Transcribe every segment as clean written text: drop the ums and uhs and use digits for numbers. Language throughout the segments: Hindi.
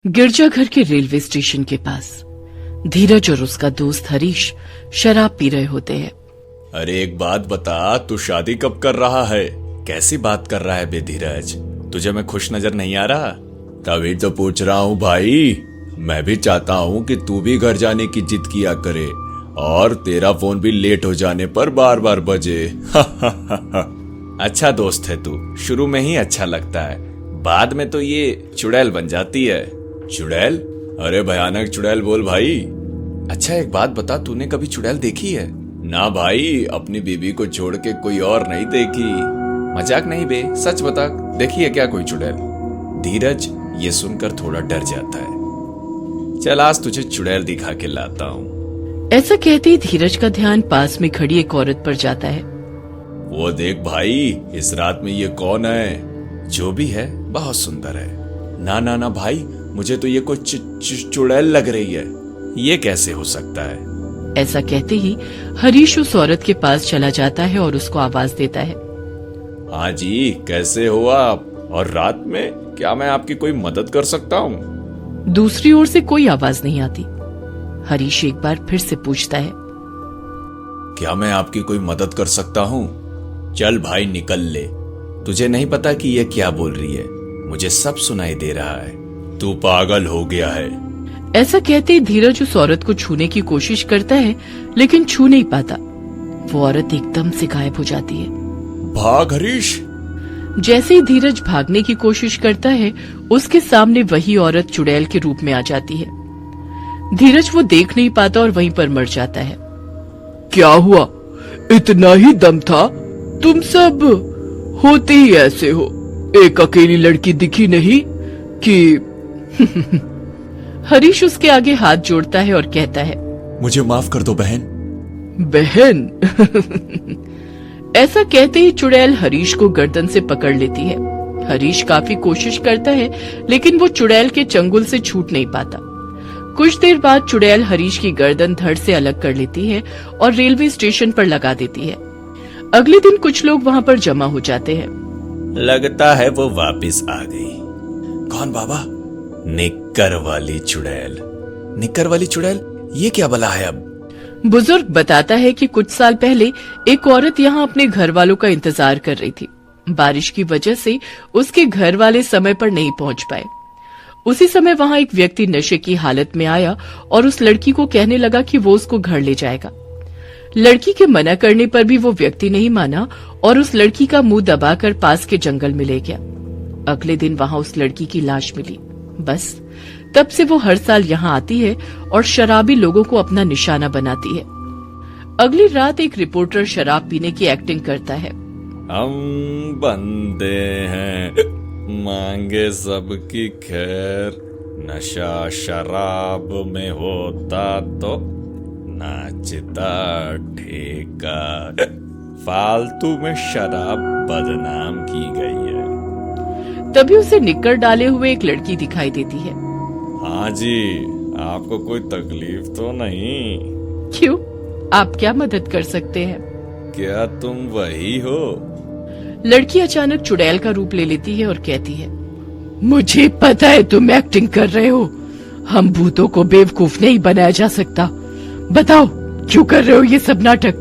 गिरजाघर के रेलवे स्टेशन के पास धीरज और उसका दोस्त हरीश शराब पी रहे होते हैं। अरे एक बात बता, तू शादी कब कर रहा है? कैसी बात कर रहा है बे धीरज? तुझे मैं खुश नजर नहीं आ रहा? तभी तो पूछ रहा हूँ भाई। मैं भी चाहता हूँ कि तू भी घर जाने की जिद किया करे और तेरा फोन भी लेट हो जाने पर बार बार बजे। अच्छा दोस्त है तू, शुरू में ही अच्छा लगता है, बाद में तो ये चुड़ैल बन जाती है। चुड़ैल? अरे भयानक चुड़ैल बोल भाई। अच्छा एक बात बता, तूने कभी चुड़ैल देखी है? ना भाई, अपनी बीबी को छोड़ के कोई और नहीं देखी। मजाक नहीं बे, सच बता, देखी है क्या कोई चुड़ैल? धीरज ये सुनकर थोड़ा डर जाता है। चल आज तुझे चुड़ैल दिखा के लाता हूँ। ऐसा कहते ही धीरज का ध्यान पास में खड़ी एक औरत पर जाता है। वो देख भाई, इस रात में ये कौन है? जो भी है बहुत सुंदर है। ना ना ना भाई, मुझे तो ये कोई चुड़ैल लग रही है। ये कैसे हो सकता है? ऐसा कहते ही हरीश उस औरत के पास चला जाता है और उसको आवाज देता है। हाँ जी, कैसे हो आप? और रात में क्या मैं आपकी कोई मदद कर सकता हूँ? दूसरी ओर से कोई आवाज नहीं आती। हरीश एक बार फिर से पूछता है, क्या मैं आपकी कोई मदद कर सकता हूँ? चल भाई निकल ले। तुझे नहीं पता कि ये क्या बोल रही है? मुझे सब सुनाई दे रहा है। तू पागल हो गया है। ऐसा कहते ही धीरज उस औरत को छूने की कोशिश करता है, लेकिन छू नहीं पाता। वो औरत एकदम से गायब हो जाती है। भाग हरीश। जैसे ही धीरज भागने की कोशिश करता है, उसके सामने वही औरत चुड़ैल के रूप में आ जाती है। धीरज वो देख नहीं पाता और वहीं पर मर जाता है। क्या हुआ? इतना ही दम था? तुम सब होते ही ऐसे हो। एक अकेली लड़की दिखी नहीं कि हरीश उसके आगे हाथ जोड़ता है और कहता है, मुझे माफ कर दो बहन। बहन? ऐसा कहते ही चुड़ैल हरीश को गर्दन से पकड़ लेती है। हरीश काफी कोशिश करता है, लेकिन वो चुड़ैल के चंगुल से छूट नहीं पाता। कुछ देर बाद चुड़ैल हरीश की गर्दन धड़ से अलग कर लेती है और रेलवे स्टेशन पर लगा देती है। अगले दिन कुछ लोग वहाँ पर जमा हो जाते हैं। लगता है वो वापस आ गई। कौन बाबा? निक्कर वाली चुड़ैल। निक्कर वाली चुड़ैल? ये क्या बला है अब? बुजुर्ग बताता है कि कुछ साल पहले एक औरत यहाँ अपने घर वालों का इंतजार कर रही थी। बारिश की वजह से उसके घर वाले समय पर नहीं पहुंच पाए। उसी समय वहाँ एक व्यक्ति नशे की हालत में आया और उस लड़की को कहने लगा कि वो उसको घर ले जाएगा। लड़की के मना करने पर भी वो व्यक्ति नहीं माना और उस लड़की का मुंह दबाकर पास के जंगल में ले गया। अगले दिन वहाँ उस लड़की की लाश मिली। बस तब से वो हर साल यहाँ आती है और शराबी लोगों को अपना निशाना बनाती है। अगली रात एक रिपोर्टर शराब पीने की एक्टिंग करता है। हम बंदे हैं, मांगे सबकी खैर, नशा शराब में होता तो नाचता ठेका। फालतू में शराब बदनाम की गई है। तभी उसे निक्कर डाले हुए एक लड़की दिखाई देती है। हाँ जी, आपको कोई तकलीफ तो नहीं? क्यों, आप क्या मदद कर सकते हैं? क्या तुम वही हो? लड़की अचानक चुड़ैल का रूप ले लेती है और कहती है, मुझे पता है तुम एक्टिंग कर रहे हो। हम भूतों को बेवकूफ नहीं बनाया जा सकता। बताओ क्यों कर रहे हो ये सब नाटक?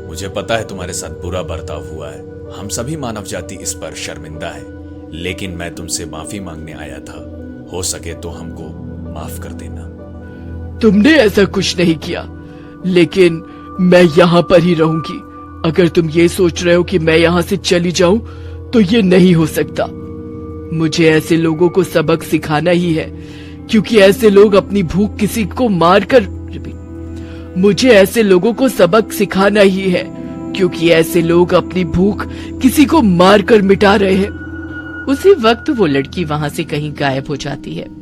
मुझे पता है तुम्हारे साथ बुरा बर्ताव हुआ है। हम सभी मानव जाति इस पर शर्मिंदा है, लेकिन मैं तुमसे माफी मांगने आया था। हो सके तो हमको माफ कर देना। तुमने ऐसा कुछ नहीं किया, लेकिन मैं यहाँ पर ही रहूंगी। अगर तुम ये सोच रहे हो कि मैं यहाँ से चली जाऊं, तो ये नहीं हो सकता। मुझे ऐसे लोगों को सबक सिखाना ही है, क्योंकि ऐसे लोग अपनी भूख किसी को मारकर मुझे ऐसे लोगों को सबक सिखाना ही है, क्योंकि ऐसे लोग अपनी भूख किसी को मारकर मिटा रहे हैं। उसी वक्त वो लड़की वहां से कहीं गायब हो जाती है।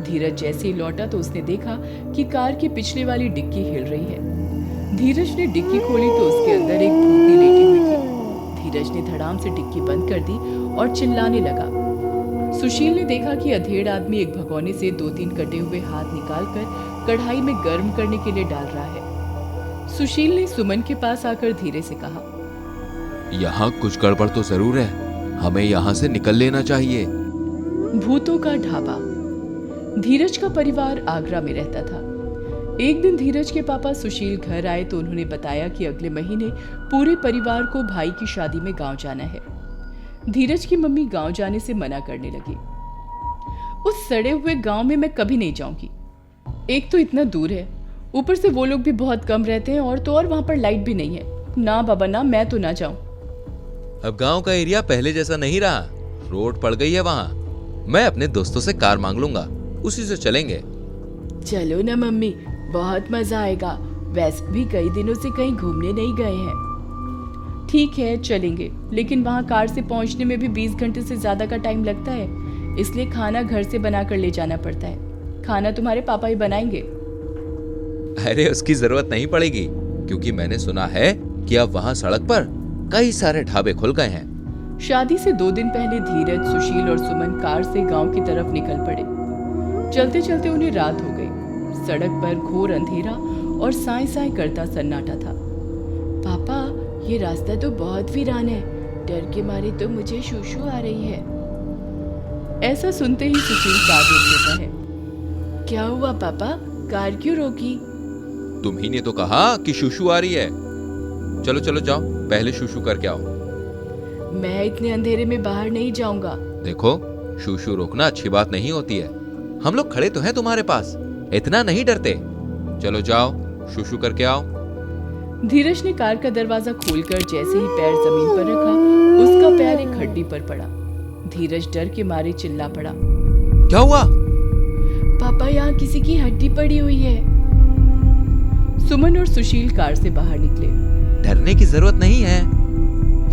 धीरज जैसे ही लौटा तो उसने देखा कि कार की पिछले वाली डिक्की हिल रही है। धीरज ने डिक्की खोली तो उसके अंदर एक भूतनी लेटी हुई थी। धीरज ने धड़ाम से डिक्की बंद कर दी और चिल्लाने लगा, सुशील ने देखा कि अधेड़ आदमी एक भगोने से 2-3 कटे हुए हाथ निकालकर कढ़ाई में गर्म करने के लिए डाल रहा है। सुशील ने सुमन के पास आकर धीरे से कहा, यहाँ कुछ गड़बड़ तो जरूर है, हमें यहाँ से निकल लेना चाहिए। भूतों का ढाबा। धीरज का परिवार आगरा में रहता था। एक दिन धीरज के पापा सुशील घर आए तो उन्होंने बताया कि अगले महीने पूरे परिवार को भाई की शादी में गांव जाना है। धीरज की मम्मी गांव जाने से मना करने लगी। उस सड़े हुए गांव में मैं कभी नहीं जाऊंगी। एक तो इतना दूर है, ऊपर से वो लोग भी बहुत कम रहते हैं, और तो और वहां पर लाइट भी नहीं है। ना बाबा ना, मैं तो ना जाऊं। अब गांव का एरिया पहले जैसा नहीं रहा, रोड पड़ गई है वहां। मैं अपने दोस्तों से कार मांग लूंगा, उसी से चलेंगे। चलो ना मम्मी, बहुत मजा आएगा। वैसे भी कई दिनों से कहीं घूमने नहीं गए हैं। ठीक है चलेंगे, लेकिन वहाँ कार से पहुँचने में भी 20 घंटे से ज्यादा का टाइम लगता है, इसलिए खाना घर से बना कर ले जाना पड़ता है। खाना तुम्हारे पापा ही बनाएंगे। अरे उसकी जरूरत नहीं पड़ेगी, क्योंकि मैंने सुना है कि अब वहाँ सड़क पर कई सारे ढाबे खुल गए हैं। शादी से 2 दिन पहले धीरज, सुशील और सुमन कार से गांव की तरफ निकल पड़े। चलते चलते उन्हें रात हो गई। सड़क पर घोर अंधेरा और साए साए करता सन्नाटा था। पापा, ये रास्ता तो बहुत वीरान है, डर के मारे तो मुझे शूशू आ रही है। ऐसा सुनते ही सुशील कार रोक देता है। क्या हुआ पापा, कार क्यों रोकी? तुम ही ने तो कहा कि शूशू आ रही है। चलो चलो जाओ, पहले शूशू करके आओ। मैं इतने अंधेरे में बाहर नहीं जाऊंगा। देखो, शूशू रोकना अच्छी बात नहीं होती है। हम लोग खड़े तो हैं तुम्हारे पास, इतना नहीं डरते। चलो जाओ, शूशू करके आओ। धीरज ने कार का दरवाजा खोलकर जैसे ही पैर जमीन पर रखा, उसका पैर एक हड्डी पर पड़ा। धीरज डर के मारे चिल्ला पड़ा। क्या हुआ? पापा, यहाँ किसी की हड्डी पड़ी हुई है। सुमन और सुशील कार से बाहर निकले। डरने की जरूरत नहीं है,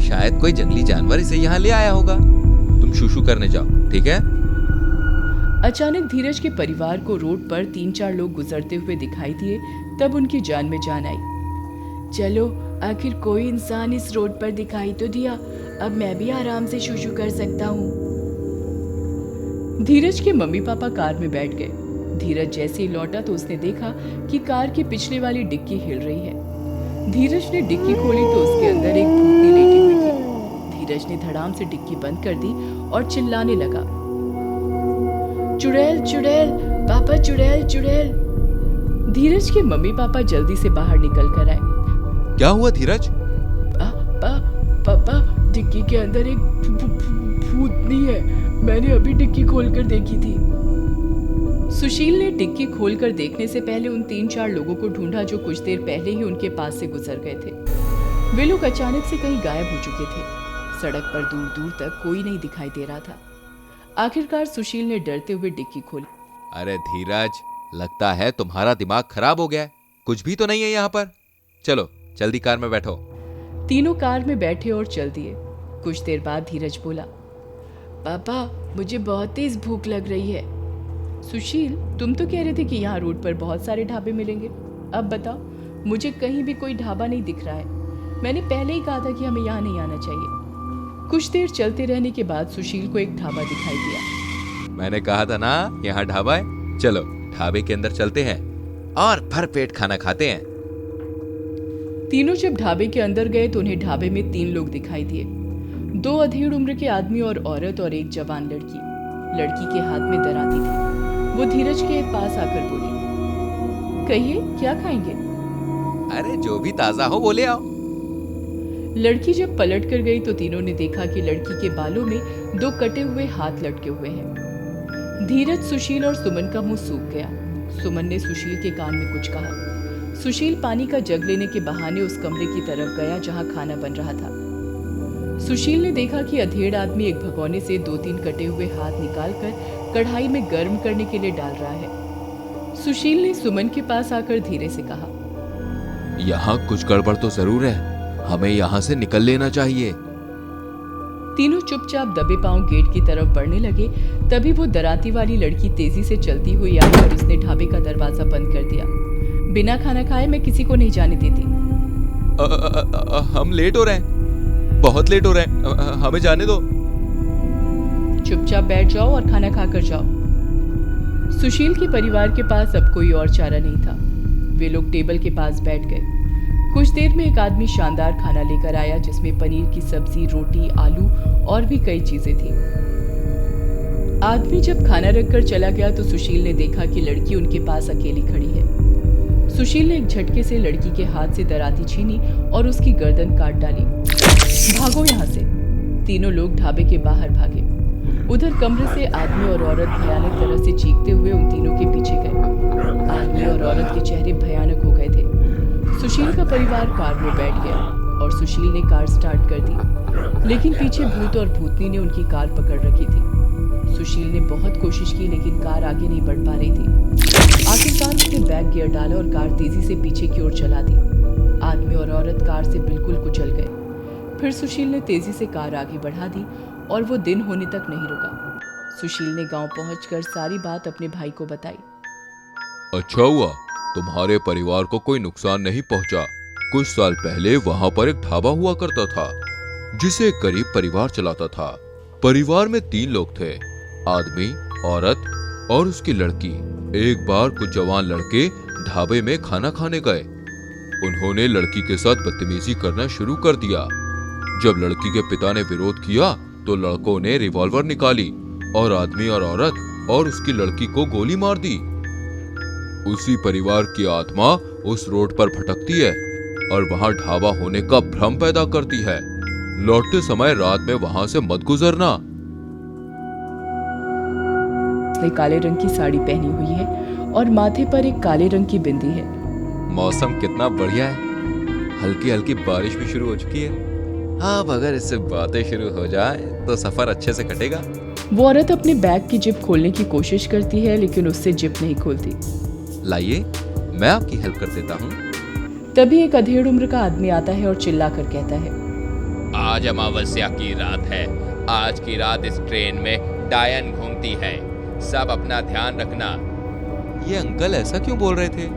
शायद कोई जंगली जानवर इसे यहाँ ले आया होगा। तुम शूशू करने जाओ, ठीक है? अचानक धीरज के परिवार को रोड पर 3-4 लोग गुजरते हुए दिखाई दिए। तब उनकी जान में जान आई। चलो, आखिर कोई इंसान इस रोड पर दिखाई तो दिया, अब मैं भी आराम से शूशू कर सकता हूँ। धीरज के मम्मी पापा कार में बैठ गए। धीरज जैसे ही लौटा तो उसने देखा कि कार की पिछले वाली डिक्की हिल रही है। धीरज ने डिक्की खोली तो उसके अंदर एक भूतनी लेटी हुई थी। धीरज ने धड़ाम से डिक्की बंद कर दी और चिल्लाने लगा, चुड़ैल चुड़ैल, पापा चुड़ैल चुड़ैल। धीरज के मम्मी पापा जल्दी से बाहर निकल कर आए। क्या हुआ धीरज? पापा, डिक्की के अंदर एक भूतनी है, मैंने अभी डिक्की खोलकर देखी थी। सुशील ने डिक्की खोलकर देखने से पहले उन 3-4 लोगों को ढूंढा जो कुछ देर पहले ही उनके पास से गुजर गए थे। वे लोग अचानक से कहीं गायब हो चुके थे। सड़क पर दूर दूर तक कोई नहीं दिखाई दे रहा था। आखिरकार सुशील ने डरते हुए डिक्की खोली। अरे धीरज, लगता है तुम्हारा दिमाग खराब हो गया है। कुछ भी तो नहीं है यहाँ पर। चलो जल्दी कार में बैठो। तीनों कार में बैठे और चल दिए। कुछ देर बाद धीरज बोला, पापा, मुझे बहुत तेज भूख लग रही है। सुशील, तुम तो कह रहे थे कि यहाँ रोड पर बहुत सारे ढाबे मिलेंगे। अब बताओ, मुझे कहीं भी कोई ढाबा नहीं दिख रहा है। मैंने पहले ही कहा था कि हमें यहाँ नहीं आना चाहिए। कुछ देर चलते रहने के बाद सुशील को एक ढाबा दिखाई दिया। मैंने कहा था ना, यहाँ ढाबा है। चलो ढाबे के अंदर चलते हैं और भरपेट खाना खाते हैं। तीनों जब ढाबे के अंदर गए तो उन्हें ढाबे में 3 लोग दिखाई दिए। 2 अधेड़ उम्र के आदमी और औरत और एक जवान लड़की। लड़की के हाथ में दराती थी। वो धीरज के पास आकर बोली, कहिए क्या खाएंगे? अरे जो भी ताजा हो बोले आओ। लड़की जब पलट कर गई तो तीनों ने देखा कि लड़की के बालों में 2 कटे हुए हाथ लटके हुए हैं। धीरज, सुशील और सुमन का मुंह सूख गया। सुमन ने सुशील के कान में कुछ कहा। सुशील पानी का जग लेने के बहाने उस कमरे की तरफ गया जहां खाना बन रहा था। सुशील ने देखा कि अधेड़ आदमी एक भगोने से 2-3 कटे हुए हाथ निकालकर कढ़ाई में गर्म करने के लिए डाल रहा है। सुशील ने सुमन के पास आकर धीरे से कहा, यहाँ कुछ गड़बड़ तो जरूर है, हमें यहाँ से निकल लेना चाहिए। तीनों चुपचाप दबे पांव गेट की तरफ बढ़ने लगे। तभी वो दराती वाली लड़की तेजी से चलती हुई आई और उसने ढाबे का दरवाजा बंद कर दिया। बिना खाना खाए मैं किसी को नहीं जाने देती। हम लेट हो रहे हैं, बहुत लेट हो रहे हैं, हमें जाने दो। चुपचाप बैठ जाओ और खाना खाकर जाओ। सुशील के परिवार के पास अब कोई और चारा नहीं था। वे लोग टेबल के पास बैठ गए। कुछ देर में एक आदमी शानदार खाना लेकर आया, जिसमें पनीर की सब्जी, रोटी, आलू और भी कई चीजें थी। आदमी जब खाना रखकर चला गया तो सुशील ने देखा कि लड़की उनके पास अकेली खड़ी है। सुशील ने एक झटके से लड़की के हाथ से दराती छीनी और उसकी गर्दन काट डाली। भागो यहाँ से! तीनों लोग ढाबे के बाहर भागे। उधर कमरे से आदमी और औरत भयानक तरह से चीखते हुए उन तीनों के पीछे गए। आदमी और औरत के चेहरे भयानक हो गए थे। सुशील का परिवार कार में बैठ गया और सुशील ने कार स्टार्ट कर दी, लेकिन पीछे भूत और भूतनी ने उनकी कार पकड़ रखी थी। सुशील ने बहुत कोशिश की, लेकिन कार आगे नहीं बढ़ पा रही थी। आखिरकार उसने बैक गियर डाला और कार तेजी से पीछे की ओर चला दी। आदमी और औरत कार से बिल्कुल कुचल गए। फिर सुशील ने तेजी से कार आगे बढ़ा दी और वो दिन होने तक नहीं रुका। सुशील ने गांव पहुंचकर सारी बात अपने भाई को बताई। अच्छा हुआ तुम्हारे परिवार को कोई नुकसान नहीं पहुंचा। कुछ साल पहले वहां पर एक ढाबा हुआ करता था जिसे एक गरीब परिवार चलाता था। परिवार में 3 लोग थे, आदमी, औरत और उसकी लड़की। एक बार कुछ जवान लड़के ढाबे में खाना खाने गए। उन्होंने लड़की के साथ बदतमीजी करना शुरू कर दिया। जब लड़की के पिता ने विरोध किया तो लड़कों ने रिवॉल्वर निकाली और आदमी और औरत और उसकी लड़की को गोली मार दी। उसी परिवार की आत्मा उस रोड पर भटकती है और वहां ढाबा होने का भ्रम पैदा करती है। लौटते समय रात में वहां से मत गुजरना। उसने काले रंग की साड़ी पहनी हुई है और माथे पर एक काले रंग की बिंदी है। मौसम कितना बढ़िया है, हल्की हल्की बारिश भी शुरू हो चुकी है। अब अगर इससे बातें शुरू हो जाए तो सफर अच्छे से कटेगा। वो औरत अपने बैग की जिप खोलने की कोशिश करती है, लेकिन उससे जिप नहीं खुलती। लाइए, मैं आपकी हेल्प कर देता हूँ। तभी एक अधेड़ उम्र का आदमी आता है और चिल्लाकर कहता है, आज अमावस्या की रात है। आज की रात इस ट्रेन में डायन घूमती है। सब अपना ध्यान रखना। ये अंकल ऐसा क्यों बोल रहे थे?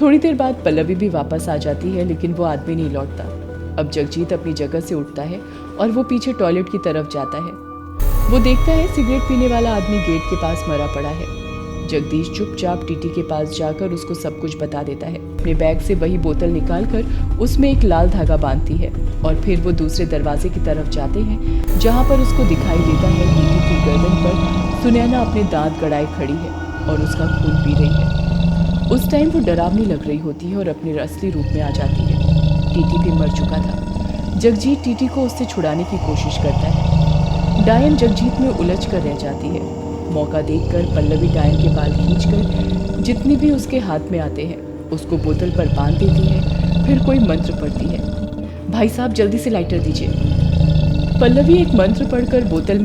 थोड़ी देर बाद पल्लवी भी वापस आ जाती है, लेकिन वो आदमी नहीं लौटता। अब जगजीत अपनी जगह से उठता है और वो पीछे टॉयलेट की तरफ जाता है। वो देखता है सिगरेट पीने वाला आदमी गेट के पास मरा पड़ा है। जगदीश चुपचाप टीटी के पास जाकर उसको सब कुछ बता देता है। अपने बैग से वही बोतल निकालकर उसमें एक लाल धागा बांधती है और फिर वो दूसरे दरवाजे की तरफ जाते हैं, जहाँ पर उसको दिखाई देता है टीटी की गर्दन पर सुनैना अपने दांत गड़ाए खड़ी है और उसका खून पी रही है। उस टाइम वो डरावनी लग रही होती है और अपने असली रूप में आ जाती है। टीटी भी मर चुका था। जगजीत टीटी को उससे छुड़ाने की कोशिश करता है। डायन जगजीत में उलझ कर रह जाती है। मौका देखकर पल्लवी डायन के बाल खींचकर जितनी भी उसके हाथ में आते हैं उसको बोतल पर बांध देती है। फिर कोई मंत्र पढ़ती है। भाई साहब जल्दी से लाइटर दीजिए। पल्लवी एक मंत्र पढ़कर बोतल में